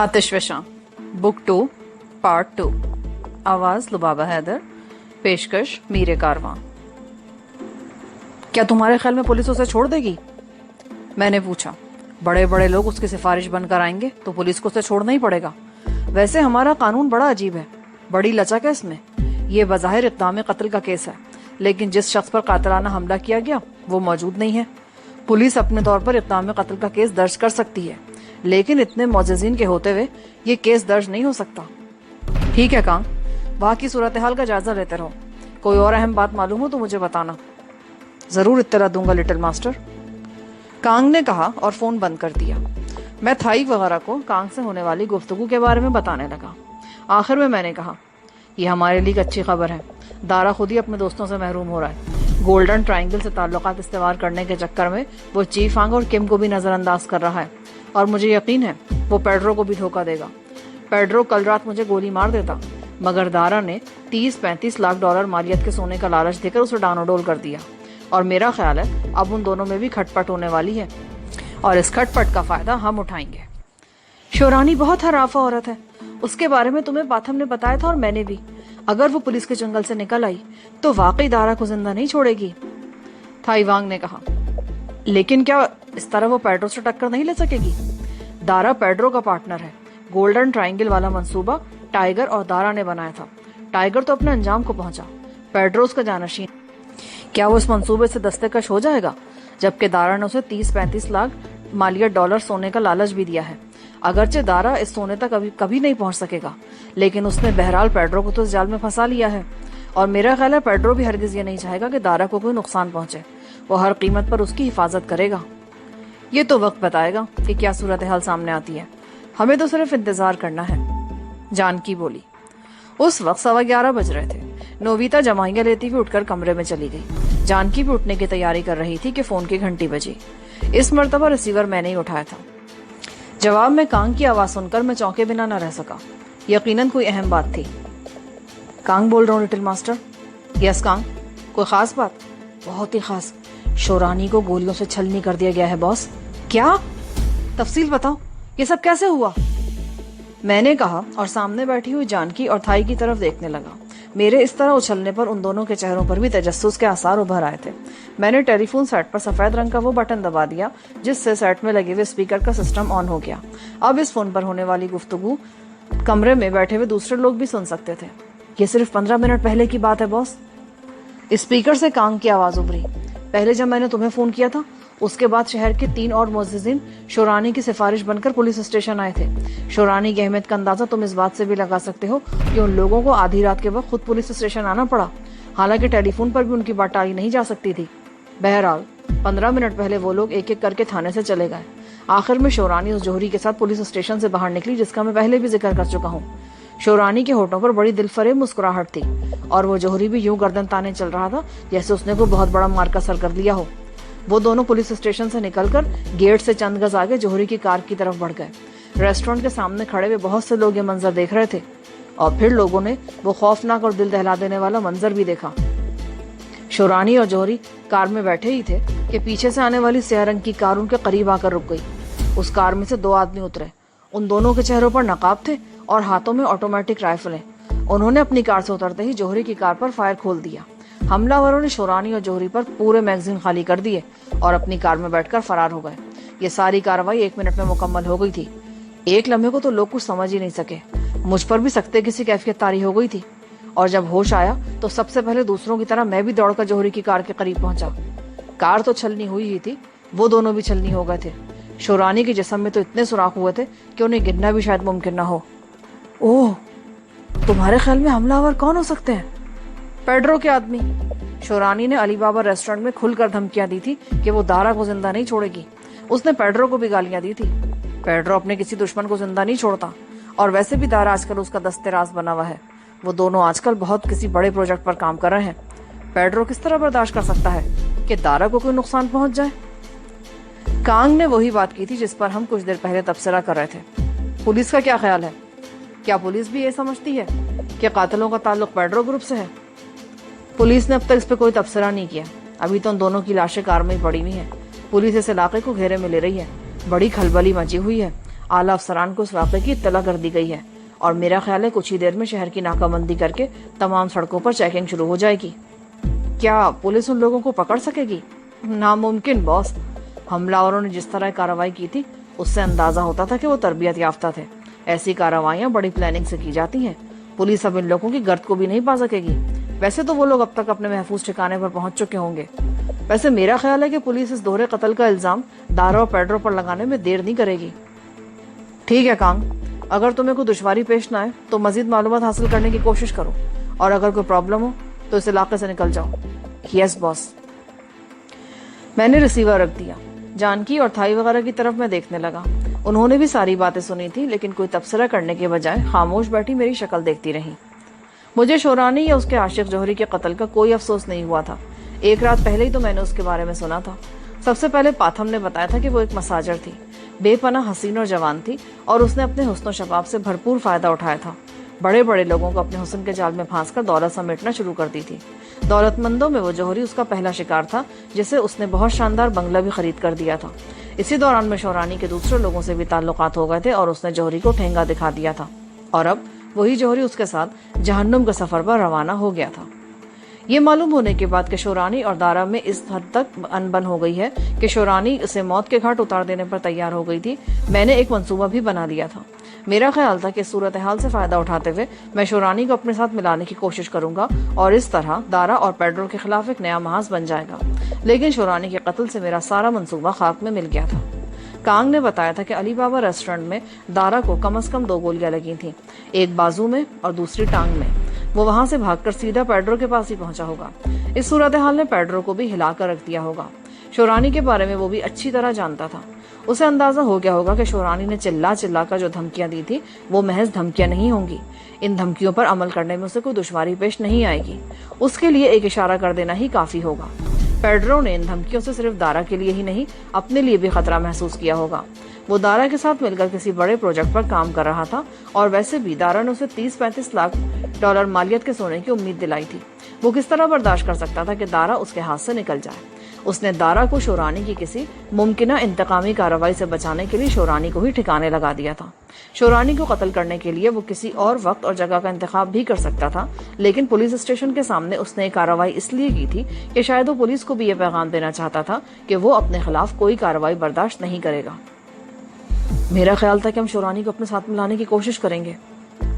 आतिश विशां book 2 part 2 आवाज लुबाबा हैदर पेशकश मीरे कारवां। क्या तुम्हारे ख्याल में पुलिस उसे छोड़ देगी? मैंने पूछा। बड़े बड़े लोग उसकी सिफारिश बनकर आएंगे तो पुलिस को उसे छोड़ना ही पड़ेगा। वैसे हमारा कानून बड़ा अजीब है, बड़ी लचक है इसमें। ये बज़ाहिर इक़दाम कत्ल का केस है, लेकिन जिस शख्स पर कातिलाना हमला किया गया वो मौजूद नहीं है। पुलिस अपने तौर पर इक़दाम कत्ल का केस दर्ज कर सकती है, लेकिन इतने मुअज़्ज़िज़ीन के होते हुए ये केस दर्ज नहीं हो सकता। ठीक है कांग, वहाँ की सूरत हाल का जायजा लेते रहो। कोई और अहम बात मालूम हो तो मुझे बताना। जरूर इत्तला दूंगा लिटिल मास्टर, कांग ने कहा और फोन बंद कर दिया। मैं थाई वगैरह को कांग से होने वाली गुफ्तगू के बारे में बताने लगा। आखिर में मैंने कहा, यह हमारे लिए अच्छी खबर है। दारा खुद ही अपने दोस्तों से महरूम हो रहा है। गोल्डन ट्रायंगल से ताल्लुकात इस्तेवार करने के चक्कर में वो चीफ आंग और किम को भी नजरअंदाज कर रहा है, और मुझे यकीन है वो पेड्रो को भी धोखा देगा। पेड्रो कल रात मुझे गोली मार देता, मगर दारा ने 30-35 लाख डॉलर मालियत के सोने का लालच देकर उसे डानोडोल कर दिया, और मेरा ख्याल है अब उन दोनों में भी खटपट होने वाली है, और इस खटपट का फायदा हम उठाएंगे। शोरानी बहुत हराफा औरत है, उसके बारे में तुम्हें बाथम ने बताया था और मैंने भी। अगर वो पुलिस के जंगल से निकल आई तो वाकई दारा को जिंदा नहीं छोड़ेगी, थाई वांग ने कहा। लेकिन क्या इस तरह वो पेड्रो से टक्कर नहीं ले सकेगी? दारा पेड्रो का पार्टनर है। गोल्डन ट्रायंगल वाला मंसूबा टाइगर और दारा ने बनाया था। टाइगर तो अपने अंजाम को पहुंचा, पेड्रो उसका जानशीन। क्या वो इस मंसूबे से दस्तकश हो जाएगा, जबकि दारा ने उसे 30-35 लाख मालियत डॉलर सोने का लालच भी दिया है। अगरचे दारा इस सोने तक कभी नहीं पहुंच सकेगा, लेकिन उसने बहरहाल पेड्रो को तो इस जाल में फंसा लिया है, और मेरा ख्याल है पेड्रो भी हरगिज ये नहीं चाहेगा कि दारा को कोई नुकसान पहुंचे। वो हर कीमत पर उसकी हिफाजत करेगा। ये तो वक्त बताएगा कि क्या सूरत हाल सामने आती है। हमें तो सिर्फ इंतजार करना है, जानकी बोली। उस वक्त 11:15 बज रहे थे। नोविता जमाइयां लेती हुई उठकर कमरे में चली गई। जानकी भी उठने की तैयारी कर रही थी कि फोन की घंटी बजी। इस मर्तबा रिसीवर मैंने ही उठाया था। जवाब में कांग की आवाज सुनकर मैं चौंके बिना न रह सका। यकीनन कोई अहम बात थी। कांग बोल रहा हूँ लिटिल मास्टर। यस कांग, कोई खास बात? बहुत ही खास। शोरानी को गोलियों से छलनी कर दिया गया है बॉस। क्या? तफसील बताओ, ये सब कैसे हुआ? मैंने कहा और सामने बैठी हुई जानकी और थाई की तरफ देखने लगा। मेरे इस तरह उछलने पर उन दोनों के चेहरों पर भी तजस्सुस के आसार उभर आए थे। मैंने टेलीफोन सेट पर सफेद रंग का वो बटन दबा दिया जिससे सेट में लगे हुए स्पीकर का सिस्टम ऑन हो गया। अब इस फोन पर होने वाली गुफ्तगू कमरे में बैठे हुए दूसरे लोग भी सुन सकते थे। ये सिर्फ 15 मिनट पहले की बात है बॉस। स्पीकर से कांग की आवाज उभरी। पहले जब मैंने तुम्हें फोन किया था, उसके बाद शहर के 3 और मुअज़्ज़िज़ीन शोरानी की सिफारिश बनकर पुलिस स्टेशन आए थे। शोरानी की अहमियत का अंदाजा तुम इस बात से भी लगा सकते हो कि उन लोगों को आधी रात के वक्त खुद पुलिस स्टेशन आना पड़ा। हालांकि टेलीफोन पर भी उनकी बात टाली नहीं जा सकती थी। बहरहाल 15 मिनट पहले वो लोग एक एक करके थाने से चले गए। आखिर में शोरानी उस जौहरी के साथ पुलिस स्टेशन से बाहर निकली, जिसका मैं पहले भी जिक्र कर चुका हूँ। शोरानी के होठों पर बड़ी दिलफरेब मुस्कुराहट थी, और वो जौहरी भी यूं गर्दन ताने चल रहा था जैसे उसने कोई बहुत बड़ा मार का सर कर लिया हो। वो दोनों पुलिस स्टेशन से निकलकर गेट से चंद गज आगे जौहरी की कार की तरफ बढ़ गए। रेस्टोरेंट के सामने खड़े हुए बहुत से लोग ये मंजर देख रहे थे, और फिर लोगों ने वो खौफनाक और दिल दहला देने वाला मंजर भी देखा। शोरानी और जौहरी कार में बैठे ही थे कि पीछे से आने वाली स्याह रंग की कार उनके करीब आकर रुक गई। उस कार में से 2 आदमी उतरे। उन दोनों के चेहरों पर नकाब थे और हाथों में ऑटोमेटिक राइफलें। उन्होंने अपनी कार से उतरते ही जौहरी की कार पर फायर खोल दिया। हमलावरों ने शोरानी और जौहरी पर पूरे मैगजीन खाली कर दिए और अपनी कार में बैठकर फरार हो गए। ये सारी कार्रवाई 1 मिनट में मुकम्मल हो गई थी। एक लम्हे को तो लोग कुछ समझ ही नहीं सके। मुझ पर भी सख्ते किसी कैफियत तारी हो गई थी, और जब होश आया तो सबसे पहले दूसरों की तरह मैं भी दौड़कर जौहरी की कार के करीब पहुंचा। कार तो छलनी हुई ही थी, वो दोनों भी छलनी हो गए थे। शोरानी के जिस्म में तो इतने सुराख हुए थे कि उन्हें गिनना भी शायद मुमकिन न हो। ओह, तुम्हारे ख्याल में हमलावर कौन हो सकते हैं? पेड्रो के आदमी। शोरानी ने अली बाबा रेस्टोरेंट में खुलकर धमकियां दी थी कि वो दारा को जिंदा नहीं छोड़ेगी। उसने पेड्रो को भी गालियां दी थी। पेड्रो अपने किसी दुश्मन को जिंदा नहीं छोड़ता, और वैसे भी दारा आजकल उसका दस्तेराज बना हुआ है। वो दोनों आजकल बहुत किसी बड़े प्रोजेक्ट पर काम कर रहे हैं। पेड्रो किस तरह बर्दाश्त कर सकता है कि दारा को कोई नुकसान पहुंच जाए? कांग ने वही बात की थी जिस पर हम कुछ देर पहले तबसरा कर रहे थे। पुलिस का क्या ख्याल है? क्या पुलिस भी ये समझती है कि कातिलों का ताल्लुक पेड्रो ग्रुप से है? पुलिस ने अब तक इस पर कोई तबसरा नहीं किया। अभी तो उन दोनों की लाशें कार में ही पड़ी हुई हैं। पुलिस इस इलाके को घेरे में ले रही है। बड़ी खलबली मची हुई है। आला अफसरान को इस वाक़े की इत्तला कर दी गई है और मेरा ख्याल है कुछ ही देर में शहर की नाकाबंदी करके तमाम सड़कों पर चेकिंग शुरू हो जाएगी। क्या पुलिस उन लोगों को पकड़ सकेगी? नामुमकिन बॉस। हमलावरों ने जिस तरह कार्रवाई की थी उससे अंदाजा होता था कि वो तरबियत याफ्ता थे। ऐसी कार्रवाइयां बड़ी प्लानिंग से की जाती हैं। पुलिस अब इन लोगों की गर्द को भी नहीं पा सकेगी। वैसे तो वो लोग अब तक अपने महफूज ठिकाने पर पहुंच चुके होंगे। वैसे मेरा ख्याल है कि पुलिस इस दोहरे कत्ल का इल्जाम दारा और पेड्रो पर लगाने में देर नहीं करेगी। ठीक है कांग, अगर तुम्हें कोई दुश्वारी पेश ना आए तो मजीद मालूमात हासिल करने की कोशिश करो और अगर कोई प्रॉब्लम हो तो इस इलाके से निकल जाओ। Yes boss. मैंने रिसीवर रख दिया। जानकी और थाई वगैरह की तरफ मैं देखने लगा। उन्होंने भी सारी बातें सुनी थी, लेकिन कोई तबसरा करने के बजाय खामोश बैठी मेरी शक्ल देखती रही। मुझे शोरानी या उसके आशिक जौहरी के कत्ल का कोई अफसोस नहीं हुआ था। एक रात पहले ही तो मैंने उसके बारे में सुना था। सबसे पहले पाथम ने बताया था कि वो एक मसाजर थी, बेपनाह हसीन और जवान थी और उसने अपने हुस्न और शबाब से भरपूर फायदा उठाया था। बड़े बड़े लोगों को अपने हुस्न के जाल में फांसकर दौलत समेटना शुरू कर दी थी। दौलतमंदों में वो जौहरी उसका पहला शिकार था, जिसे उसने बहुत शानदार बंगला भी खरीद कर दिया था। इसी दौरान में शौरानी के दूसरे लोगों से भी ताल्लुकात हो गए थे और उसने जौहरी को ठेंगा दिखा दिया था और अब वही जौहरी उसके साथ जहन्नुम के सफर पर रवाना हो गया था। ये मालूम होने के बाद कि शौरानी और दारा में इस हद तक अनबन हो गई है कि शौरानी उसे मौत के घाट उतार देने पर तैयार हो गई थी, मैंने एक मंसूबा भी बना लिया था। मेरा ख्याल था कि इस सूरत हाल से फायदा उठाते हुए मैं शौरानी को अपने साथ मिलाने की कोशिश करूंगा और इस तरह दारा और पेड्रो के खिलाफ एक नया महाज बन जाएगा। लेकिन शौरानी के कत्ल से मेरा सारा मंसूबा खाक में मिल गया था। कांग ने बताया था कि अली बाबा रेस्टोरेंट में दारा को कम से कम 2 गोलियां लगी थीं, एक बाजू में और दूसरी टांग में। वो वहां से भागकर सीधा पेड्रो के पास ही पहुंचा होगा। इस सूरत हाल ने पेड्रो को भी हिलाकर रख दिया होगा। शौरानी के बारे में वो भी अच्छी तरह जानता था। उसे अंदाजा हो गया होगा कि शौरानी ने चिल्ला चिल्ला कर जो धमकियां दी थी वो महज धमकियां नहीं होंगी। इन धमकियों पर अमल करने में उसे कोई दुश्वारी पेश नहीं आएगी। उसके लिए एक इशारा कर देना ही काफी होगा। पेड्रो ने इन धमकियों से सिर्फ दारा के लिए ही नहीं, अपने लिए भी खतरा महसूस किया होगा। वो दारा के साथ मिलकर किसी बड़े प्रोजेक्ट पर काम कर रहा था और वैसे भी दारा ने उसे 30-35 लाख डॉलर मालियत के सोने की उम्मीद दिलाई थी। वो किस तरह बर्दाश्त कर सकता था कि दारा उसके हाथ से निकल जाए। उसने दारा को शौरानी की किसी मुमकिना इंतकामी कार्रवाई से बचाने के लिए शौरानी को ही ठिकाने लगा दिया था। शौरानी को कत्ल करने के लिए वो किसी और वक्त और जगह का इंतखाब भी कर सकता था, लेकिन पुलिस स्टेशन के सामने उसने कार्रवाई इसलिए की थी कि शायद वो पुलिस को भी ये पैगाम देना चाहता था कि वो अपने खिलाफ कोई कार्रवाई बर्दाश्त नहीं करेगा। मेरा ख्याल था कि हम शौरानी को अपने साथ मिलाने की कोशिश करेंगे,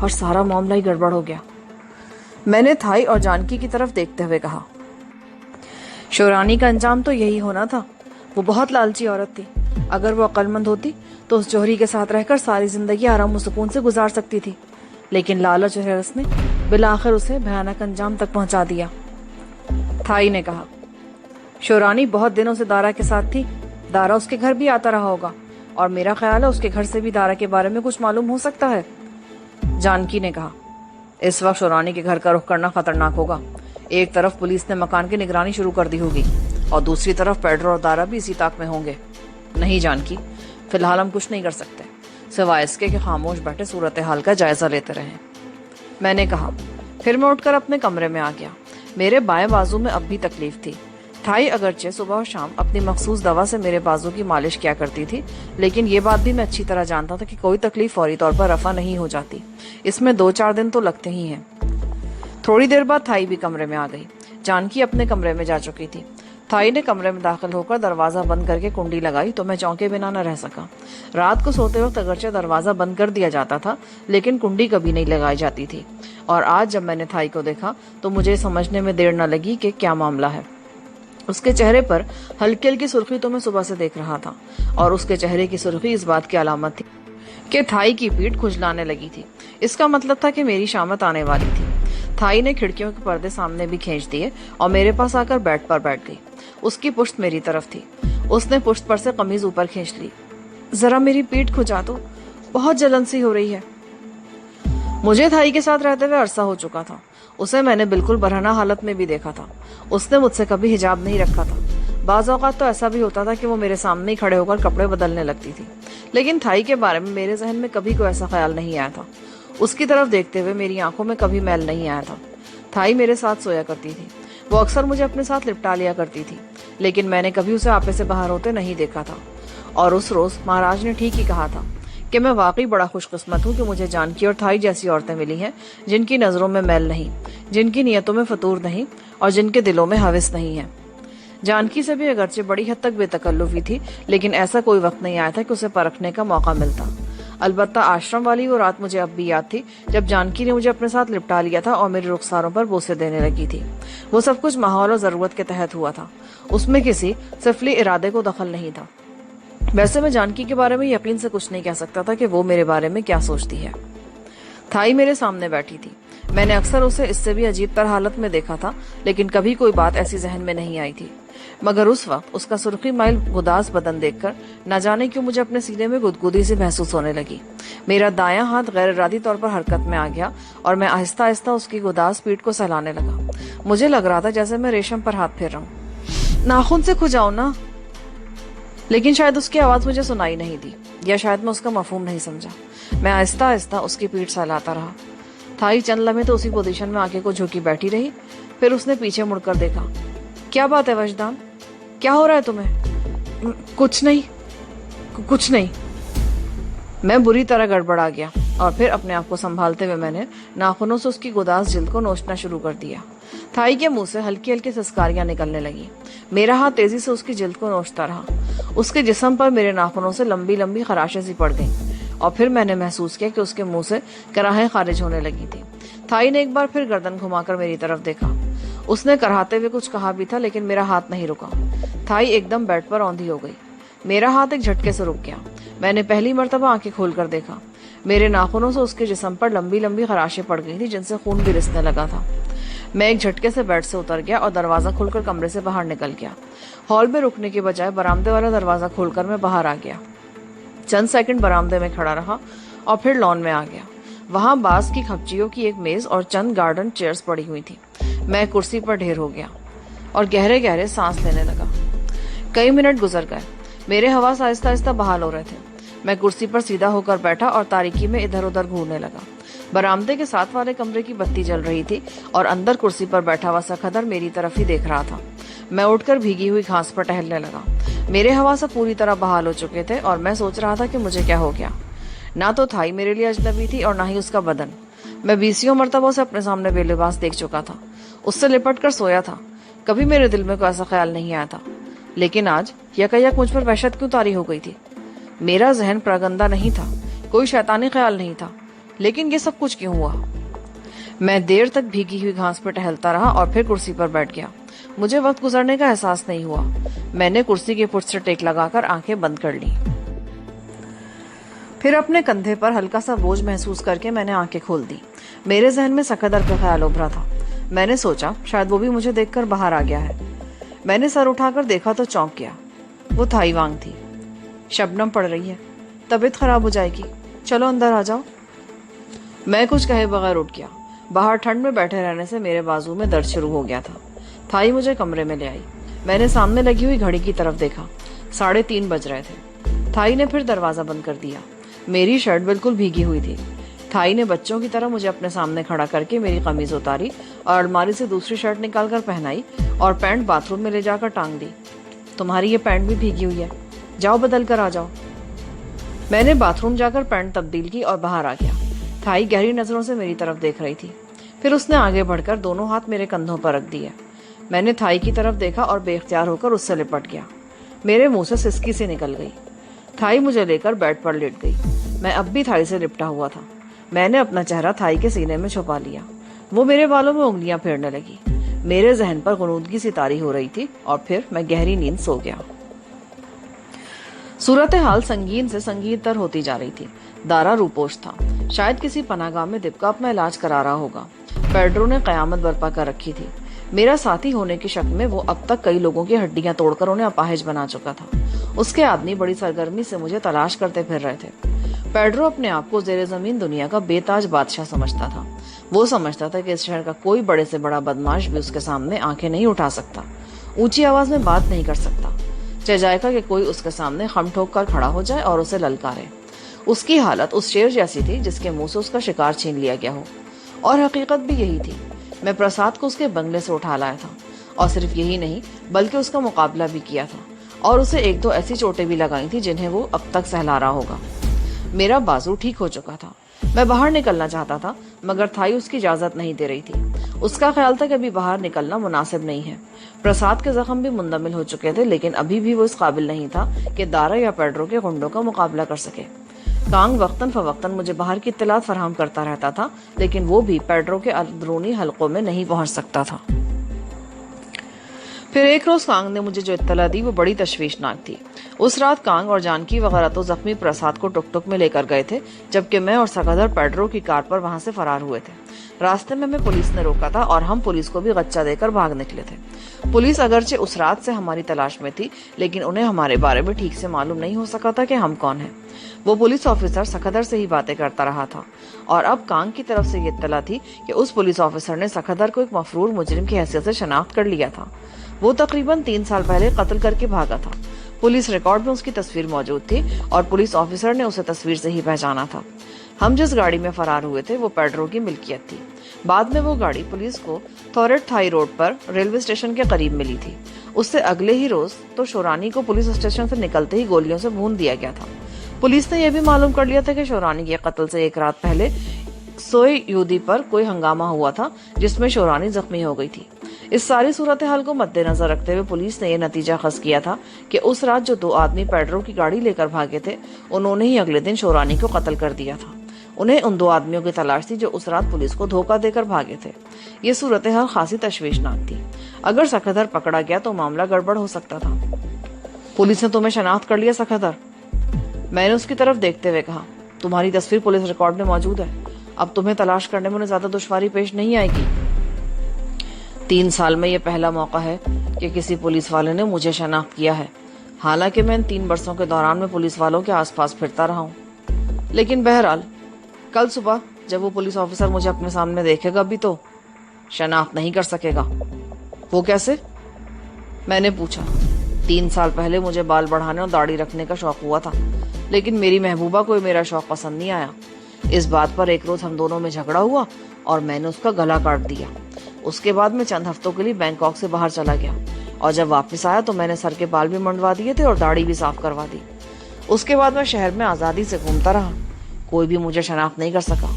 पर सारा मामला ही गड़बड़ हो गया। मैंने थाई और जानकी की तरफ देखते हुए कहा, शौरानी का अंजाम तो यही होना था। वो बहुत लालची औरत थी। अगर वो अक्लमंद होती तो उस जौहरी के साथ रहकर सारी जिंदगी आराम और सुकून से गुजार सकती थी, लेकिन लालच और हरस ने बिलाखिर उसे भयानक अंजाम तक पहुंचा दिया। थाई ने कहा, शौरानी बहुत दिनों से दारा के साथ थी। दारा उसके घर भी आता रहा होगा और मेरा ख्याल है उसके घर से भी दारा के बारे में कुछ मालूम हो सकता है। जानकी ने कहा, इस वक्त शौरानी के घर का रुख करना खतरनाक होगा। एक तरफ पुलिस ने मकान की निगरानी शुरू कर दी होगी और दूसरी तरफ पेड्रो और दारा भी इसी ताक में होंगे। नहीं जानकी, फिलहाल हम कुछ नहीं कर सकते सिवाय इसके कि खामोश बैठे सूरत हाल का जायजा लेते रहें। मैंने कहा। फिर मैं उठकर अपने कमरे में आ गया। मेरे बाएं बाजू में अब भी तकलीफ थी। थाई अगरचे सुबह और शाम अपनी मखसूस दवा से मेरे बाजू की मालिश किया करती थी, लेकिन ये बात भी मैं अच्छी तरह जानता था कि कोई तकलीफ फौरी तौर पर रफा नहीं हो जाती। इसमें 2-4 दिन तो लगते ही हैं। थोड़ी देर बाद थाई भी कमरे में आ गई। जानकी अपने कमरे में जा चुकी थी। थाई ने कमरे में दाखिल होकर दरवाजा बंद करके कुंडी लगाई तो मैं चौंके बिना न रह सका। रात को सोते वक्त अगरचे दरवाजा बंद कर दिया जाता था, लेकिन कुंडी कभी नहीं लगाई जाती थी। और आज जब मैंने थाई को देखा तो मुझे समझने में देर न लगी कि क्या मामला है। उसके चेहरे पर हल्की हल्की सुर्खी तो मैं सुबह से देख रहा था और उसके चेहरे की सुर्खी इस बात की अलामत थी कि थाई की पीठ खुजलाने लगी थी। इसका मतलब था कि मेरी शामत आने वाली थी। थाई ने खिड़कियों के पर्दे सामने भी खींच दिए और मेरे पास आकर बेड पर बैठ गई। उसकी पुश्त मेरी तरफ थी। उसने पुश्त पर से कमीज ऊपर खींच ली। जरा मेरी पीठ खुजा दो, बहुत जलन सी हो रही है। मुझे थाई के साथ रहते हुए अरसा हो चुका था। उसे मैंने बिल्कुल बरहना हालत में भी देखा था। उसने मुझसे कभी हिजाब नहीं रखा था। बाज़ औक़ात तो ऐसा भी होता था कि वो मेरे सामने ही खड़े होकर कपड़े बदलने लगती थी, लेकिन थाई के बारे में मेरे जहन में कभी कोई ऐसा ख्याल नहीं आया था। उसकी तरफ देखते हुए मेरी आंखों में कभी मैल नहीं आया था। थाई मेरे साथ सोया करती थी। वो अक्सर मुझे अपने साथ लिपटा लिया करती थी, लेकिन मैंने कभी उसे आपे से बाहर होते नहीं देखा था। और उस रोज महाराज ने ठीक ही कहा था کہ میں واقعی بڑا خوش قسمت ہوں کہ مجھے جانکی اور تھائی جیسی عورتیں ملی ہیں جن کی نظروں میں میل نہیں، جن کی نیتوں میں فتور نہیں اور جن کے دلوں میں ہوس نہیں ہے۔ جانکی سے بھی اگرچہ بڑی حد تک بے تکلفی تھی، لیکن ایسا کوئی وقت نہیں آیا تھا کہ اسے پرکھنے کا موقع ملتا۔ البتہ آشرم والی وہ رات مجھے اب بھی یاد تھی جب جانکی نے مجھے اپنے ساتھ لپٹا لیا تھا اور میرے رخساروں پر بوسے دینے لگی تھی۔ وہ سب کچھ ماحول اور ضرورت کے تحت ہوا تھا، اس میں کسی سفلی ارادے کو دخل نہیں تھا۔ ویسے میں جانکی کے بارے میں یقین سے کچھ نہیں کہہ سکتا تھا کہ وہ میرے بارے میں کیا سوچتی ہے۔ تھائی میرے سامنے بیٹھی تھی، میں نے اکثر اسے اس سے بھی عجیب تر حالت میں دیکھا تھا، لیکن کبھی کوئی بات ایسی ذہن میں نہیں آئی تھی۔ مگر اس وقت اس کا سرخی مائل گداز بدن دیکھ کر نہ جانے کیوں مجھے اپنے سینے میں گدگدی سی محسوس ہونے لگی۔ میرا دایاں ہاتھ غیر ارادی طور پر حرکت میں آ گیا اور میں آہستہ آہستہ اس کی گداز پیٹھ کو سہلانے لگا۔ مجھے لگ رہا تھا جیسے میں ریشم پر ہاتھ پھیر رہا ہوں۔ ناخن سے کھجاؤ نا، لیکن شاید اس کی آواز مجھے سنائی نہیں دی، یا شاید میں اس کا مفہوم نہیں سمجھا۔ میں آہستہ آہستہ اس کی پیٹھ سہلاتا رہا۔ تھائی چند لمحے تو اسی پوزیشن میں آنکھیں کو جھکی بیٹھی رہی، پھر اس نے پیچھے مڑ کر دیکھا۔ کیا بات ہے وجدان، کیا ہو رہا ہے تمہیں؟ کچھ نہیں۔ میں بری طرح گڑبڑا گیا اور پھر اپنے آپ کو سنبھالتے ہوئے میں نے ناخنوں سے اس کی گداز جلد کو نوچنا شروع کر دیا۔ تھائی کے منہ سے ہلکی ہلکی سسکاریاں نکلنے لگی۔ میرا ہاتھ تیزی سے اس کی جلد کو نوچتا رہا۔ اس کے جسم پر میرے ناخنوں سے لمبی لمبی خراشیں سی پڑ گئیں اور پھر میں نے محسوس کیا کہ اس کے منہ سے کراہیں خارج ہونے لگی تھی۔ تھائی نے ایک بار پھر گردن گھما کر میری طرف دیکھا۔ اس نے کراہتے ہوئے کچھ کہا بھی تھا، لیکن میرا ہاتھ نہیں رکا۔ تھائی ایک دم بیڈ پر اوندھی ہو گئی۔ میرا ہاتھ ایک جھٹکے سے رک گیا۔ میں نے پہلی مرتبہ آنکھیں کھول کر دیکھا۔ میرے ناخنوں سے اس کے جسم پر لمبی لمبی خراشیں پڑ گئی تھی جن سے خون بھی رسنے لگا تھا۔ میں ایک جھٹکے سے بیڈ سے اتر گیا اور دروازہ کھول کر کمرے سے باہر نکل گیا۔ ہال میں رکنے کے بجائے برآمدے والا دروازہ کھول کر میں باہر آ گیا۔ چند سیکنڈ برآمدے میں کھڑا رہا اور پھر لان میں آ گیا۔ وہاں بانس کی کھپچیوں کی ایک میز اور چند گارڈن چیئرز پڑی ہوئی تھی۔ میں کرسی پر ڈھیر ہو گیا اور گہرے گہرے سانس لینے لگا۔ کئی منٹ گزر گئے، میرے حواس آہستہ آہستہ بحال ہو رہے تھے۔ میں کرسی پر سیدھا ہو کر بیٹھا اور تاریکی میں ادھر ادھر گھورنے لگا۔ برآمدے کے ساتھ والے کمرے کی بتی جل رہی تھی اور اندر کرسی پر بیٹھا ہوا سکھدر میری طرف ہی دیکھ رہا تھا۔ میں اٹھ کر بھیگی ہوئی گھاس پر ٹہلنے لگا۔ میرے حواس اب پوری طرح بحال ہو چکے تھے اور میں سوچ رہا تھا کہ مجھے کیا ہو گیا۔ نہ تو تھائی میرے لیے اجنبی تھی اور نہ ہی اس کا بدن۔ میں 20 مرتبہ اسے اپنے سامنے بے لباس دیکھ چکا تھا، اس سے لپٹ کر سویا تھا۔ کبھی میرے دل میں کوئی ایسا خیال نہیں آیا تھا، لیکن آج یکایک مجھ پر وحشت کیوں طاری ہو گئی تھی؟ میرا ذہن پراگندہ نہیں تھا، کوئی شیطانی خیال نہیں تھا، لیکن یہ سب کچھ کیوں ہوا؟ میں دیر تک بھیگی ہوئی گھاس پر ٹہلتا رہا اور پھر کرسی پر بیٹھ گیا۔ مجھے وقت گزرنے کا احساس نہیں ہوا۔ میں نے کرسی کے پشت سے ٹیک لگا کر آنکھیں بند کر لی۔ پھر اپنے کندھے پر ہلکا سا بوجھ محسوس کر کے میں نے آنکھیں کھول دی۔ میرے ذہن میں سکھدر کا خیال ابھرا تھا۔ میں نے سوچا شاید وہ بھی مجھے دیکھ کر باہر آ گیا ہے۔ میں نے سر اٹھا کر دیکھا تو چونک گیا۔ وہ تھائی وانگ تھی۔ شبنم پڑ رہی ہے، طبیعت خراب ہو جائے گی، چلو اندر آ جاؤ۔ میں کچھ کہے بغیر اٹھ گیا۔ باہر ٹھنڈ میں بیٹھے رہنے سے میرے بازو میں درد شروع ہو گیا تھا۔ تھائی مجھے کمرے میں لے آئی۔ میں نے سامنے لگی ہوئی گھڑی کی طرف دیکھا، 3:30 بج رہے تھے۔ تھائی نے پھر دروازہ بند کر دیا۔ میری شرٹ بالکل بھیگی ہوئی تھی۔ تھائی نے بچوں کی طرح مجھے اپنے سامنے کھڑا کر کے میری قمیض اتاری اور الماری سے دوسری شرٹ نکال کر پہنائی اور پینٹ باتھ روم میں لے جا کر ٹانگ دی۔ تمہاری یہ پینٹ بھی بھیگی ہوئی ہے، جاؤ بدل کر آ جاؤ۔ میں نے باتھ روم جا کر پینٹ تبدیل کی اور باہر آ گیا۔ تھائی گہری نظروں سے میری طرف دیکھ رہی تھی، پھر اس نے آگے بڑھ کر دونوں ہاتھ میرے کندھوں پر رکھ دیے۔ میں نے تھائی کی طرف دیکھا اور بے اختیار ہو کر اس سے لپٹ گیا۔ میرے منہ سے سسکی سے نکل گئی۔ تھائی مجھے لے کر بیڈ پر لیٹ گئی۔ میں اب بھی تھائی سے لپٹا ہوا تھا۔ میں نے اپنا چہرہ تھائی کے سینے میں چھپا لیا۔ وہ میرے بالوں میں انگلیاں پھیرنے لگی۔ میرے ذہن پر غنودگی سی طاری ہو رہی تھی اور پھر میں گہری نیند سو گیا۔ صورتحال سنگین سے سنگین تر ہوتی جا رہی تھی۔ دارا روپوش تھا، شاید کسی پناہ گاہ میں دبکا اپنا علاج کرا رہا ہوگا۔ پیڈرو نے قیامت برپا کر رکھی تھی۔ میرا ساتھی ہونے کی شک میں وہ اب تک کئی لوگوں کی ہڈیاں توڑ کر انہیں اپاہج بنا چکا تھا۔ اس کے آدمی بڑی سرگرمی سے مجھے تلاش کرتے پھر رہے تھے۔ پیڈرو اپنے آپ کو زیر زمین دنیا کا بے تاج بادشاہ سمجھتا تھا۔ وہ سمجھتا تھا کہ اس شہر کا کوئی بڑے سے بڑا بدماش بھی اس کے سامنے آنکھیں نہیں اٹھا سکتا، اونچی آواز میں بات نہیں کر سکتا، چہ کہ کوئی اس کے سامنے خم ٹھوک کر کھڑا ہو جائے اور اسے للکارے۔ اس کی حالت اس شیر جیسی تھی جس کے منہ سے اس کا شکار چھین لیا گیا ہو، اور حقیقت بھی یہی تھی۔ میں پرساد کو اس کے بنگلے سے اٹھا لایا تھا، اور صرف یہی نہیں بلکہ اس کا مقابلہ بھی کیا تھا، اور اسے 1-2 ایسی چوٹیں بھی لگائی تھی جنہیں وہ اب تک سہلا رہا ہوگا۔ मेरा बाजू ठीक हो चुका था। मैं बाहर निकलना चाहता था, मगर थाई उसकी इजाजत नहीं दे रही थी। उसका ख्याल था कि अभी बाहर निकलना मुनासिब नहीं है। प्रसाद के जख्म भी मुंदमिल हो चुके थे, लेकिन अभी भी वो इस काबिल नहीं था कि दारा या पेड्रो के गुंडों का मुकाबला कर सके। कांग वक्तन फवक्तन मुझे बाहर की इत्तलात फराहम करता रहता था, लेकिन वो भी पेड्रो के अंदरूनी हलकों में नहीं पहुंच सकता था। फिर एक रोज कांग ने मुझे जो इत्तला दी वो बड़ी तशवीशनाक थी। उस रात कांग और जानकी वगैरह तो जख्मी प्रसाद को टुक टुक में लेकर गए थे, जबकि मैं और सकदर पेड्रो की कार पर वहां से फरार हुए थे। रास्ते में हमें पुलिस ने रोका था और हम पुलिस को भी गच्चा देकर भाग निकले थे। पुलिस अगरचे उस रात से हमारी तलाश में थी, लेकिन उन्हें हमारे बारे में ठीक से मालूम नहीं हो सका था कि हम कौन हैं। वो पुलिस ऑफिसर सकदर से ही बातें करता रहा था और अब कांग की तरफ से ये इत्तला थी कि उस पुलिस ऑफिसर ने सकदर को एक मफरूर मुजरिम की हैसियत से शनाख्त कर लिया था। वो तकरीबन 3 साल पहले कत्ल करके भागा था। पुलिस रिकॉर्ड में उसकी तस्वीर मौजूद थी और पुलिस ऑफिसर ने उसे तस्वीर से ही पहचाना था। हम जिस गाड़ी में फरार हुए थे वो पेड्रो की मिल्कियत थी। बाद में वो गाड़ी पुलिस को थोरेट थाई रोड पर रेलवे स्टेशन के करीब मिली थी। उससे अगले ही रोज तो शोरानी को पुलिस स्टेशन से निकलते ही गोलियों से भून दिया गया था। पुलिस ने यह भी मालूम कर लिया था कि शोरानी के कत्ल से एक रात पहले सोए यूदी पर कोई हंगामा हुआ था, जिसमें शोरानी जख्मी हो गई थी। इस सारी सूरत हाल को मद्देनजर रखते हुए पुलिस ने यह नतीजा खस किया था कि उस रात जो 2 आदमी पेड्रो की गाड़ी लेकर भागे थे, उन्होंने ही अगले दिन शोरानी को कत्ल कर दिया था। उन्हें उन 2 आदमियों की तलाश थी जो उस रात पुलिस को धोखा देकर भागे थे। ये सूरत हाल खासी तशवीशनाक थी। अगर सकदर पकड़ा गया तो मामला गड़बड़ हो सकता था। पुलिस ने तुम्हें शनाख्त कर लिया सकदर? मैंने उसकी तरफ देखते हुए कहा, तुम्हारी तस्वीर पुलिस रिकॉर्ड में मौजूद है। अब तुम्हें तलाश करने में उन्हें ज्यादा दुश्वारी पेश नहीं आएगी। 3 साल में यह पहला मौका है कि किसी पुलिस वाले ने मुझे शनाख्त किया है। हालांकि मैं इन 3 बरसों के दौरान में पुलिस वालों के आसपास फिरता रहा हूँ, लेकिन बहरहाल कल सुबह जब वो पुलिस ऑफिसर मुझे अपने सामने देखेगा भी तो शनाख्त नहीं कर सकेगा। वो कैसे? मैंने पूछा। 3 साल पहले मुझे बाल बढ़ाने और दाढ़ी रखने का शौक हुआ था, लेकिन मेरी महबूबा को मेरा शौक पसंद नहीं आया। इस बात पर एक रोज हम दोनों में झगड़ा हुआ और मैंने उसका गला काट दिया। उसके बाद मैं चंद हफ्तों के लिए बैंकॉक से बाहर चला गया और जब वापस आया तो मैंने सर के बाल भी मंडवा दिए थे और दाढ़ी भी साफ करवा दी। उसके बाद मैं शहर में आजादी से घूमता रहा। कोई भी मुझे शनाख्त नहीं कर सका।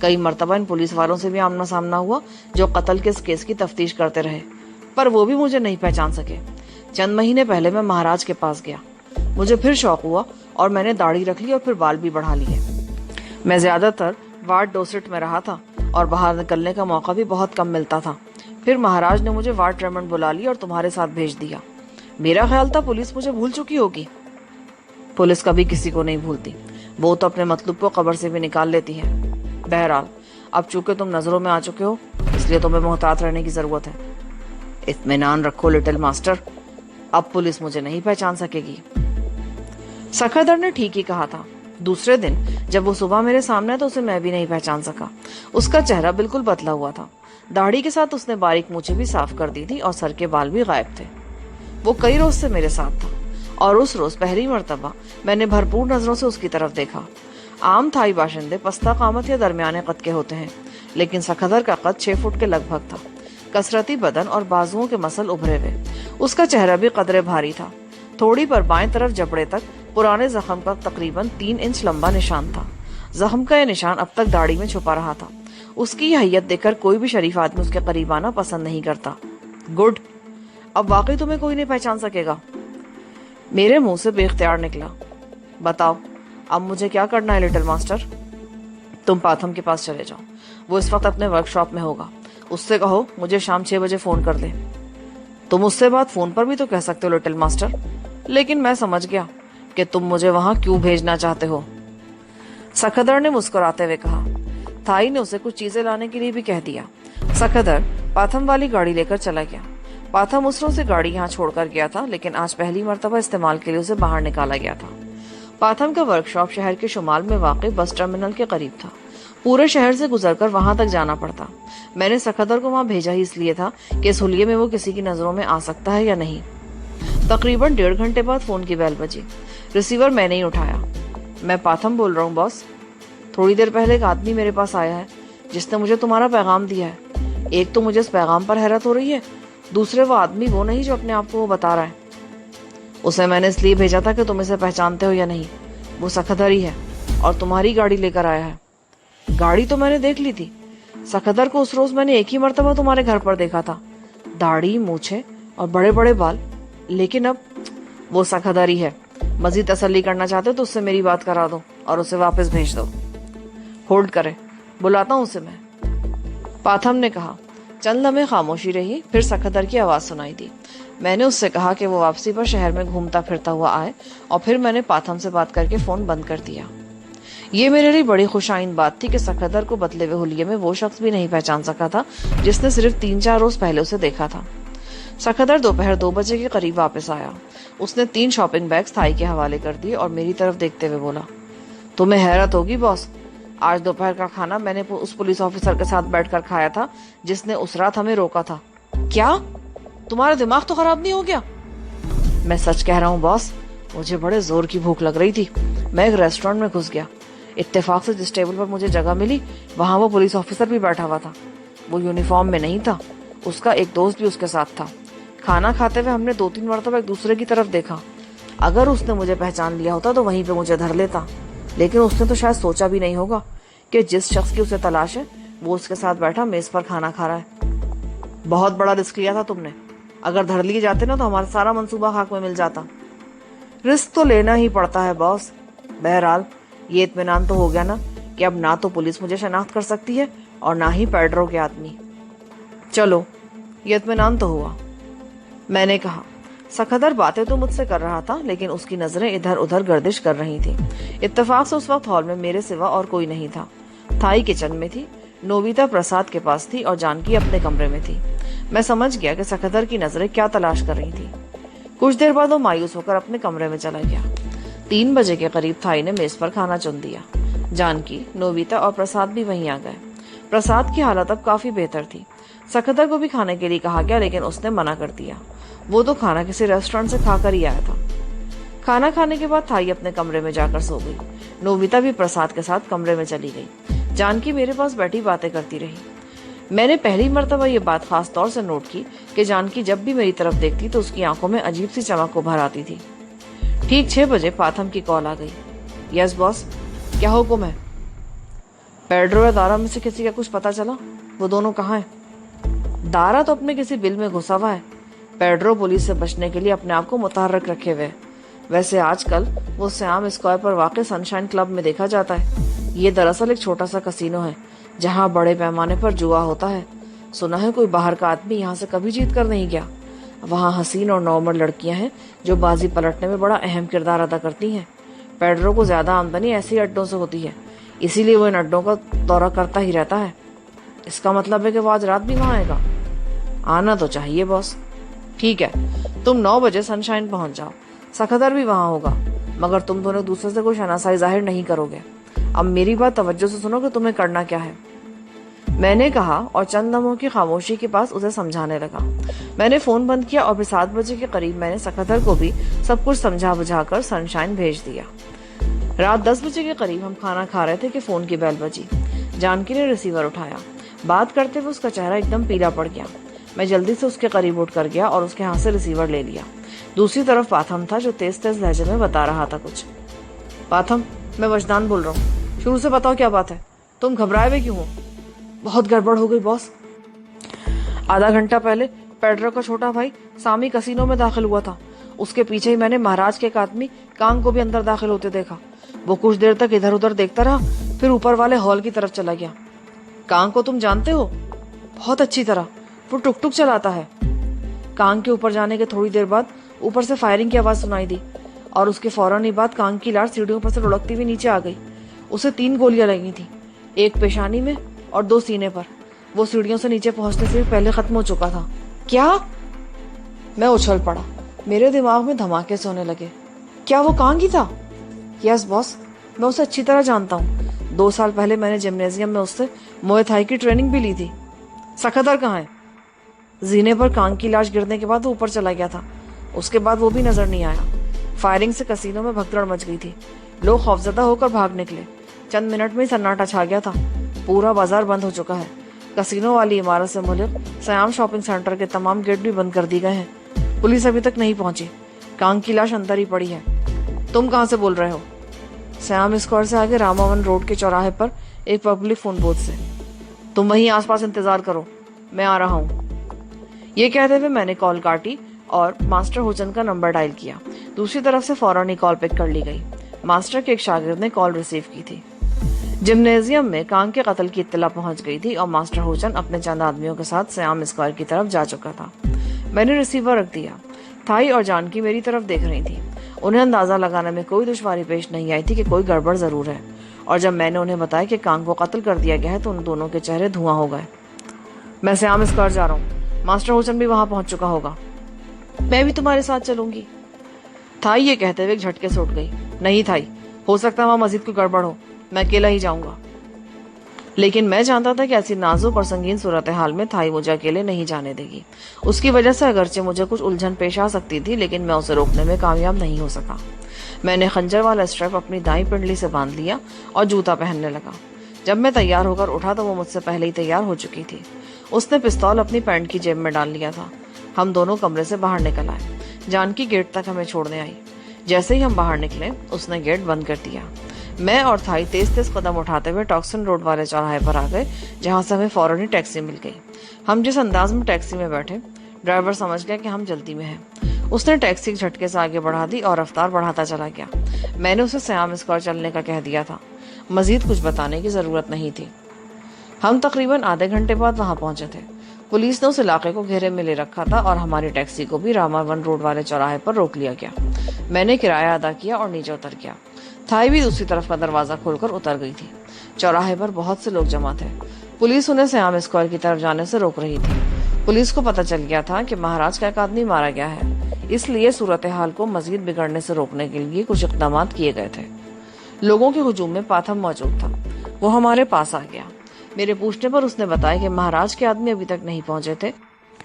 कई मर्तबा इन पुलिस वालों से भी आमना सामना हुआ जो कत्ल के इस केस की तफ्तीश करते रहे, पर वो भी मुझे नहीं पहचान सके। चंद महीने पहले मैं महाराज के पास गया। मुझे फिर शौक हुआ और मैंने दाढ़ी रख ली और फिर बाल भी बढ़ा लिए। मैं ज्यादातर वार्ड डोसेट में रहा था और बाहर निकलने का मौका भी बहुत कम मिलता था। फिर महाराज ने मुझे वार्ड ट्रेमंड बुला लिया और तुम्हारे साथ भेज दिया। मेरा ख्याल था पुलिस मुझे भूल चुकी होगी। पुलिस कभी किसी को नहीं भूलती, वो तो अपने मतलब को कब्र से भी निकाल लेती है। बहरहाल अब चूंकि तुम नजरों में आ चुके हो, इसलिए तुम्हें मोहतात रहने की जरूरत है। इत्मीनान रखो लिटिल मास्टर, अब पुलिस मुझे नहीं पहचान सकेगी। सकदर ने ठीक ही कहा था। दूसरे दिन जब वो सुबह मेरे सामने तो उसे मैं भी नहीं पहचान सका। उसका चेहरा बिल्कुल बदला हुआ था। दाढ़ी के साथ उसने बारीक मूछें भी साफ कर दी थी और सर के बाल भी गायब थे। वो कई रोज से मेरे साथ था और उस रोज पहली मर्तबा मैंने भरपूर नजरों से उसकी तरफ देखा। आम थाई बाशिंदे पस्ता कामत या दरमियाने कद के होते हैं, लेकिन सकदर का कद 6 फुट के लगभग था। कसरती बदन और बाजुओं के मसल उभरे हुए। उसका चेहरा भी कदरे भारी था। थोड़ी पर बाएं तरफ जबड़े तक पुराने जख्म का तकरीबन 3 इंच लंबा निशान था। जख्म का यह निशान अब तक दाढ़ी में छुपा रहा था। उसकी यह हैयत देखकर कोई भी शरीफ आदमी उसके करीब आना पसंद नहीं करता। गुड, अब वाकई तुम्हें कोई नहीं पहचान सकेगा। मेरे मुंह से बेख्तियार निकला। बताओ अब मुझे क्या करना है लिटिल मास्टर? तुम पाथम के पास चले जाओ, वो इस वक्त अपने वर्कशॉप में होगा। उससे कहो मुझे शाम 6 बजे फोन कर दे। तुम उससे बात फोन पर भी तो कह सकते हो लिटिल मास्टर, लेकिन मैं समझ गया कि तुम मुझे वहां क्यों भेजना चाहते हो। सकदर ने मुस्कुराते हुए कहा। थाई ने उसे कुछ चीजें लाने के लिए भी कह दिया। सकदर पाथम वाली गाड़ी लेकर चला गया। पाथम उस रोज से गाड़ी यहाँ छोड़कर गया था, लेकिन आज पहली मर्तबा इस्तेमाल के लिए उसे बाहर निकाला गया था। पाथम का वर्कशॉप शहर के शुमाल में वाक़ बस टर्मिनल के करीब था। पूरे शहर से गुजरकर वहां तक जाना पड़ता। मैंने सकदर को वहां भेजा ही इसलिए था कि इस हुलिये में वो किसी की नजरों में आ सकता है या नहीं। तकरीबन 1.5 घंटे बाद फोन की बेल बजी। रिसीवर मैंने ही उठाया। मैं पाथम बोल रहा हूँ बॉस। थोड़ी देर पहले एक आदमी मेरे पास आया है जिसने मुझे तुम्हारा पैगाम दिया है। एक तो मुझे इस पैगाम पर हैरत हो रही है, दूसरे वो आदमी वो नहीं जो अपने आप को वो बता रहा है। उसे मैंने इसलिए भेजा था कि तुम इसे पहचानते हो या नहीं। वो सकदर ही है। और तुम्हारी गाड़ी लेकर आया है। गाड़ी तो मैंने देख ली थी। सखदर को उस रोज मैंने एक ही मर्तबा तुम्हारे घर पर देखा था, दाढ़ी, मूछें और बड़े बड़े बाल। लेकिन अब वो सखदर ही है। मजीद तसल्ली करना चाहते हो तो उससे मेरी बात करा दो और उसे वापस भेज दो। होल्ड करे, बुलाता हूँ उसे मैं। पाथम ने कहा। चंद लम्हे खामोशी रही, फिर सखदर की आवाज सुनाई दी। मैंने उससे कहा कि वो वापसी पर शहर में घूमता फिरता हुआ आए, और फिर मैंने पाथम से बात करके फोन बंद कर दिया। ये मेरे लिए बड़ी खुशाइन बात थी कि सखदर को बदले हुए हुलिये में वो शख्स भी नहीं पहचान सका था जिसने सिर्फ 3-4 रोज पहले उसे देखा था। सखदर दोपहर 2 बजे के करीब वापस आया। उसने 3 शॉपिंग बैग्स थाई के हवाले कर दिए और मेरी तरफ देखते हुए बोला, तुम्हें हैरत होगी बॉस, आज दोपहर का खाना मैंने उस पुलिस ऑफिसर के साथ बैठकर खाया था जिसने उस रात हमें रोका था। क्या? तुम्हारा दिमाग तो खराब नहीं हो गया? मैं सच कह रहा हूँ बॉस, मुझे बड़े जोर की भूख लग रही थी। मैं एक रेस्टोरेंट में घुस गया। इत्तेफाक से जिस टेबल पर मुझे जगह मिली वहां वो पुलिस ऑफिसर भी बैठा हुआ था। वो यूनिफॉर्म में नहीं था, उसका एक दोस्त भी उसके साथ था। खाना खाते हुए हमने 2-3 मरतबा एक दूसरे की तरफ देखा। अगर उसने मुझे पहचान लिया होता तो वहीं पे मुझे धर लेता, लेकिन उसने तो शायद सोचा भी नहीं होगा कि जिस शख्स की उसे तलाश है वो उसके साथ बैठा मेज पर खाना खा रहा है। बहुत बड़ा रिस्क लिया था तुमने। अगर धर लिए जाते ना तो हमारा सारा मंसूबा खाक में मिल जाता। रिस्क तो लेना ही पड़ता है बॉस। बहरहाल ये इत्मीनान तो हो गया ना कि अब ना तो पुलिस मुझे शनाख्त कर सकती है और ना ही पेड्रो के आदमी। चलो, ये इत्मीनान तो हुआ, मैंने कहा। सखदर बातें तो मुझसे कर रहा था, लेकिन उसकी नजरें इधर उधर गर्दिश कर रही थी। इत्तेफाक से उस वक्त हॉल में मेरे सिवा और कोई नहीं था। थाई किचन में थी, नोबिता प्रसाद के पास थी और जानकी अपने कमरे में थी। मैं समझ गया कि सखदर की नजरें क्या तलाश कर रही थी। कुछ देर बाद वो मायूस होकर अपने कमरे में चला गया। 3 बजे के करीब थाई ने मेज पर खाना चुन दिया। जानकी, नोबिता और प्रसाद भी वहीं आ गए। प्रसाद की हालत अब काफी बेहतर थी। सखदर को भी खाने के लिए कहा गया, लेकिन उसने मना कर दिया। वो तो खाना किसी रेस्टोरेंट से खाकर ही आया था। खाना खाने के बाद थाई अपने कमरे में जाकर सो गई। नोबिता भी प्रसाद के साथ कमरे में चली गई। जानकी मेरे पास बैठी बातें करती रही। मैंने पहली मर्तबा ये बात खास तौर से नोट की कि जानकी जब भी मेरी तरफ देखती तो उसकी आंखों में अजीब सी चमक उभर आती थी। ठीक 6 बजे पाथम की कॉल आ गई। यस बॉस, क्या हुक्म है? पेड्रो या दारा में से किसी का कुछ पता चला? वो दोनों कहाँ हैं? दारा तो अपने किसी बिल में घुसा हुआ है। पेड्रो पुलिस से बचने के लिए अपने आप को मुतहर्रिक रखे हुए। वैसे आजकल वो श्याम स्क्वायर पर वाक़ सनशाइन क्लब में देखा जाता है। ये दरअसल एक छोटा सा कसीनो है जहाँ बड़े पैमाने पर जुआ होता है। सुना है कोई बाहर का आदमी यहाँ से कभी जीत कर नहीं गया। वहाँ हसीन और नॉर्मल लड़कियां हैं जो बाजी पलटने में बड़ा अहम किरदार अदा करती हैं। पेड्रो को ज्यादा आमदनी ऐसी अड्डों से होती है, इसीलिए वो इन अड्डों का दौरा करता ही रहता है। इसका मतलब है कि वो आज रात भी वहाँ आएगा। आना तो चाहिए बॉस। ठीक है, तुम 9 बजे सनशाइन पहुंच जाओ। सखदर भी वहां होगा, मगर तुम दोनों दूसरे से कोई शनासाई जाहिर नहीं करोगे। अब मेरी बात तवज्जो से सुनो कि तुम्हें करना क्या है, मैंने कहा और चंद लम्हों की खामोशी के पास उसे समझाने लगा। मैंने फोन बंद किया और फिर 7 बजे के करीब मैंने सखदर को भी सब कुछ समझा बुझाकर सनशाइन भेज दिया। रात 10 बजे के करीब हम खाना खा रहे थे कि फोन की बेल बजी। जानकी ने रिसीवर उठाया। बात करते हुए उसका चेहरा एकदम पीला पड़ गया। मैं जल्दी से उसके करीब उठ कर गया और उसके हाथ से रिसीवर ले लिया। दूसरी तरफ पाथम था जो तेज तेज लहजे में बता रहा था कुछ। पाथम, मैं वजदान बोल रहा हूँ, शुरू से बताओ क्या बात है, तुम घबराए हुए क्यों हो? बहुत गड़बड़ हो गई बॉस। आधा घंटा पहले पेड्रो का छोटा भाई सामी कसीनो में दाखिल हुआ था। उसके पीछे ही मैंने महाराज के एक आदमी कांग को भी अंदर दाखिल होते देखा। वो कुछ देर तक इधर उधर देखता रहा, फिर ऊपर वाले हॉल की तरफ चला गया। कांग को तुम जानते हो? बहुत अच्छी तरह। वो टुक टुक चलाता है। कांग के ऊपर जाने के थोड़ी देर बाद ऊपर से फायरिंग की आवाज सुनाई दी और उसके फौरन ही बाद कांग की लाश सीढ़ियों पर से लुढ़कती हुई नीचे आ गई। उसे 3 गोलियां लगी थी, एक पेशानी में और 2 सीने पर। वो सीढ़ियों से नीचे पहुंचने से पहले खत्म हो चुका था। क्या? मैं उछल पड़ा। मेरे दिमाग में धमाके से होने लगे। क्या वो कांग ही था? यस बॉस, मैं उसे अच्छी तरह जानता हूँ। 2 साल पहले मैंने जिम्नेजियम में उससे मुए थाई की ट्रेनिंग भी ली थी। सखदर कहाँ है? जीने पर कांग की लाश गिरने के बाद वो ऊपर चला गया था। उसके बाद वो भी नजर नहीं आया। फायरिंग से कसीनो में भगदड़ मच गई थी। लोग खौफजदा होकर भाग निकले। चंद मिनट में ही सन्नाटा छा गया था। पूरा बाजार बंद हो चुका है। कसीनो वाली इमारत से मुल्क श्याम शॉपिंग सेंटर के तमाम गेट भी बंद कर दिए गए हैं। पुलिस अभी तक नहीं पहुंची। कांग की लाश अंदर ही पड़ी है। तुम कहाँ से बोल रहे हो? श्याम स्क्वायर से आगे रामावन रोड के चौराहे पर एक पब्लिक फोन बूथ से। तुम वहीं आसपास इंतजार करो, मैं आ रहा हूँ। ये कहते हुए मैंने कॉल काटी और मास्टर हुचन का नंबर डायल किया। दूसरी तरफ से फौरन ही कॉल पिक कर ली गई। मास्टर के एक शागिर्द ने कॉल रिसीव की थी। जिम्नेजियम में कांग के कत्ल की इत्तला पहुंच गई थी और मास्टर हुचन अपने चंद आदमियों के साथ श्याम स्क्वायर की तरफ जा चुका था। मैंने रिसीवर रख दिया। थाई और जानकी मेरी तरफ देख रही थी। उन्हें अंदाजा लगाने में कोई दुश्वारी पेश नहीं आई थी कि कोई गड़बड़ जरूर है। और जब मैंने उन्हें बताया कि कांग को कत्ल कर दिया गया है तो उन दोनों के चेहरे धुआं हो गए। मैं श्याम स्क्वायर जा रहा हूँ, मास्टर हुचन भी वहां पहुंच चुका होगा, मैं भी तुम्हारे साथ चलूंगी। थाई ये कहते हुए एक झटके से उठ गई। नहीं थाई, हो सकता है वहां मस्जिद को गड़बड़ हो, मैं अकेला ही जाऊंगा। लेकिन मैं जानता था कि ऐसी नाजुक और संगीन सूरत हाल में थाई मुझे अकेले नहीं जाने देगी। उसकी वजह से अगरचे मुझे कुछ उलझन पेश आ सकती थी, लेकिन मैं उसे रोकने में कामयाब नहीं हो सका। मैंने खंजर वाला स्ट्रैप अपनी दाईं पिंडली से बांध लिया और जूता पहनने लगा। जब मैं तैयार होकर उठा तो वो मुझसे पहले ही तैयार हो चुकी थी। उसने पिस्तौल अपनी पैंट की जेब में डाल लिया था। हम दोनों कमरे से बाहर निकल आए। जानकी गेट तक हमें छोड़ने आई। जैसे ही हम बाहर निकले उसने गेट बंद कर दिया। मैं और थाई तेज तेज कदम उठाते हुए टॉक्सन रोड वाले चौराहे पर आ गए, जहां से हमें फौरन ही टैक्सी मिल गई। हम जिस अंदाज में टैक्सी में बैठे, ड्राइवर समझ गया कि हम जल्दी में हैं। उसने टैक्सी झटके से आगे बढ़ा दी और रफ्तार बढ़ाता चला गया। मैंने उसे श्याम स्क्वायर चलने का कह दिया था। मजीद कुछ बताने की जरूरत नहीं थी। हम तकरीबन आधे घंटे बाद वहां पहुंचे थे। पुलिस ने उस इलाके को घेरे में ले रखा था और हमारी टैक्सी को भी रामावन रोड वाले चौराहे पर रोक लिया गया। मैंने किराया अदा किया और नीचे उतर गया। थाई भी दूसरी तरफ का दरवाजा खोलकर उतर गई थी। चौराहे पर बहुत से लोग जमा थे। पुलिस उन्हें श्याम स्क्वायर की तरफ जाने से रोक रही थी। पुलिस को पता चल गया था कि महाराज का एक आदमी मारा गया है, इसलिए सूरत हाल को मजीद बिगड़ने से रोकने के लिए कुछ इक़दाम किए गए थे। लोगों के हुजूम में पाथम मौजूद था। वो हमारे पास आ गया। मेरे पूछने पर उसने बताया कि महाराज के आदमी अभी तक नहीं पहुंचे थे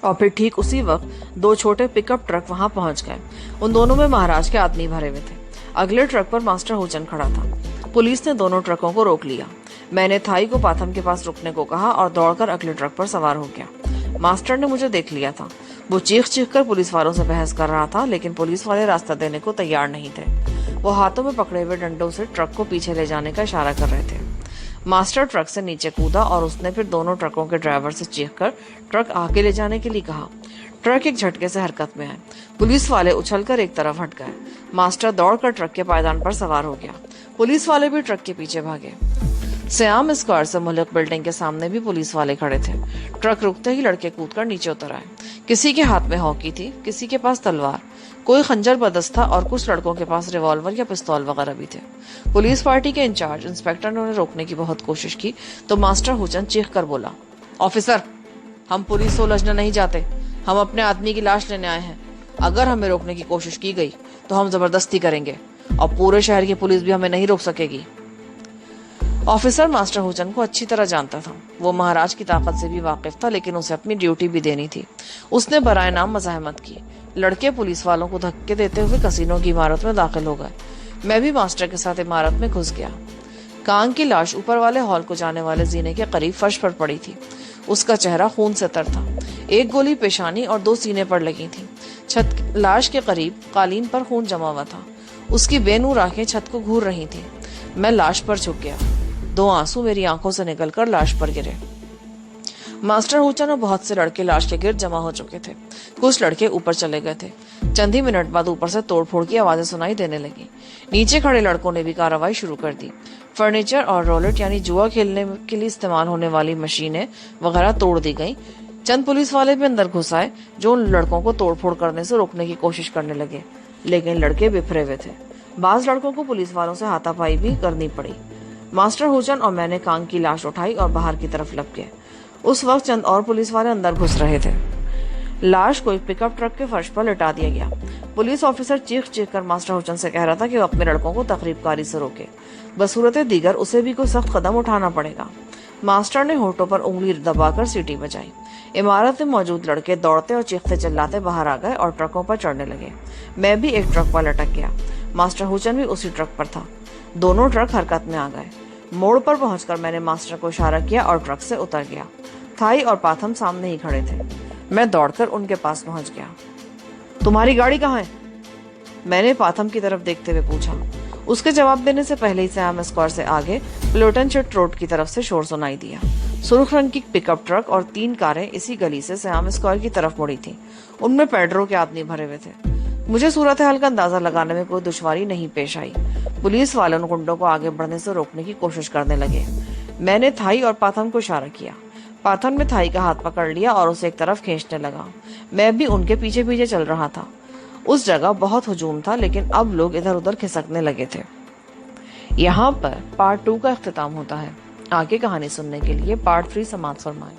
और फिर ठीक उसी वक्त 2 छोटे पिकअप ट्रक वहां पहुंच गए। उन दोनों में महाराज के आदमी भरे हुए थे। अगले ट्रक पर मास्टर हुचन खड़ा था। पुलिस ने दोनों ट्रकों को रोक लिया। मैंने थाई को पाथम के पास रुकने को कहा और दौड़कर अगले ट्रक पर सवार हो गया। मास्टर ने मुझे देख लिया था। वो चीख चीख कर पुलिस वालों से बहस कर रहा था, लेकिन पुलिस वाले रास्ता देने को तैयार नहीं थे। वो हाथों में पकड़े हुए डंडों से ट्रक को पीछे ले जाने का इशारा कर रहे थे। मास्टर ट्रक से नीचे कूदा और उसने फिर दोनों ट्रकों के ड्राइवर से चीखकर ट्रक आगे ले जाने के लिए कहा। ट्रक एक झटके से हरकत में आए। पुलिस वाले उछलकर एक तरफ हट गए। मास्टर दौड़कर ट्रक के पायदान पर सवार हो गया। पुलिस वाले भी ट्रक के पीछे भागे। श्याम स्क्वायर से मुल्क बिल्डिंग के सामने भी पुलिस वाले खड़े थे। ट्रक रुकते ही लड़के कूदकर नीचे उतर आए। किसी के हाथ में हॉकी थी, किसी के पास तलवार, कोई खंजर बदस्त था और कुछ लड़कों के पास रिवॉल्वर या पिस्तौल वगैरह भी थे। पुलिस पार्टी के इंचार्ज इंस्पेक्टर ने उन्हें रोकने की बहुत कोशिश की तो मास्टर हुचन चीख कर बोला, ऑफिसर, हम पुलिस से उलझने नहीं जाते, हम अपने आदमी की लाश लेने आए हैं। अगर हमें रोकने की कोशिश की गई तो हम जबरदस्ती करेंगे और पूरे शहर की पुलिस भी हमें नहीं रोक सकेगी। ऑफिसर मास्टर हुचन को अच्छी तरह जानता था। वो महाराज की ताकत से भी वाकिफ था, लेकिन उसे अपनी ड्यूटी भी देनी थी। उसने बराए नाम मज़ाहमत की। लड़के पुलिस वालों को धक्के देते हुए कसीनो की इमारत में दाखिल हो गए। मैं भी मास्टर के साथ इमारत में घुस गया। कांग की लाश ऊपर वाले हॉल को जाने वाले जीने के करीब फर्श पर पड़ी थी। उसका चेहरा खून से तर था। एक गोली पेशानी और 2 सीने पर लगी थी। लाश के करीब कालीन पर खून जमा हुआ था। उसकी बेनूर आंखें छत को घूर रही थी। मैं लाश पर झुक गया। 2 आंसू मेरी आंखों से निकलकर लाश पर गिरे। मास्टर हुचन और बहुत से लड़के लाश के गिर्द जमा हो चुके थे। कुछ लड़के ऊपर चले गए थे। चंद ही मिनट बाद ऊपर से तोड़फोड़ की आवाजें सुनाई देने लगी। नीचे खड़े लड़कों ने भी कार्रवाई शुरू कर दी। फर्नीचर और रोलेट यानी जुआ खेलने के लिए इस्तेमाल होने वाली मशीनें वगैरह तोड़ दी गई। चंद पुलिस वाले भी अंदर घुस आए जो उन लड़कों को तोड़फोड़ करने से रोकने की कोशिश करने लगे, लेकिन लड़के बिखरे हुए थे। बाज लड़कों को पुलिस वालों से हाथापाई भी करनी पड़ी। मास्टर हुचन और मैंने कांग की लाश उठाई और बाहर की तरफ लप गए। उस वक्त चंद और पुलिस वाले अंदर घुस रहे थे। लाश को एक पिकअप ट्रक के फर्श पर लिटा दिया गया। पुलिस ऑफिसर चीख चीख कर मास्टर हुचन से कह रहा था कि वो अपने लड़कों को तकरीबकारी से रोके। बसूरत दीगर उसे भी कोई सख्त कदम उठाना पड़ेगा। मास्टर ने होठों पर उंगली दबाकर सीटी बजाई। इमारत में मौजूद लड़के दौड़ते और चीखते चिल्लाते बाहर आ गए और ट्रकों पर चढ़ने लगे। मैं भी एक ट्रक पर लटक गया। मास्टर हुचन भी उसी ट्रक पर था। दोनों ट्रक हरकत में आ गए। मोड़ पर पहुंचकर मैंने मास्टर को इशारा किया और ट्रक से उतर गया। थाई और पाथम सामने ही खड़े थे। मैं दौड़कर उनके पास पहुंच गया। तुम्हारी गाड़ी कहाँ है? मैंने पाथम की तरफ देखते हुए पूछा। اس کے جواب دینے سے پہلے ہی سیام اسکوائر سے آگے پلوٹن چٹ روڈ کی طرف سے شور سنائی دیا۔ سرخ رنگ کی پک اپ ٹرک اور 3 کاریں اسی گلی سے سیام اسکوائر کی طرف مڑی تھیں۔ ان میں پیڈرو کے آدمی بھرے ہوئے تھے۔ مجھے صورتحال کا اندازہ لگانے میں کوئی دشواری نہیں پیش آئی۔ پولیس والے ان گنڈوں کو آگے بڑھنے سے روکنے کی کوشش کرنے لگے۔ میں نے تھائی اور پاتھن کو اشارہ کیا۔ پاتھن نے تھائی کا ہاتھ پکڑ لیا اور اسے ایک طرف کھینچنے لگا۔ میں بھی ان کے پیچھے پیچھے چل رہا تھا۔ اس جگہ بہت ہجوم تھا، لیکن اب لوگ ادھر ادھر کھسکنے لگے تھے۔ یہاں پر پارٹ 2 کا اختتام ہوتا ہے۔ آگے کہانی سننے کے لیے پارٹ 3 سماعت فرمائیں۔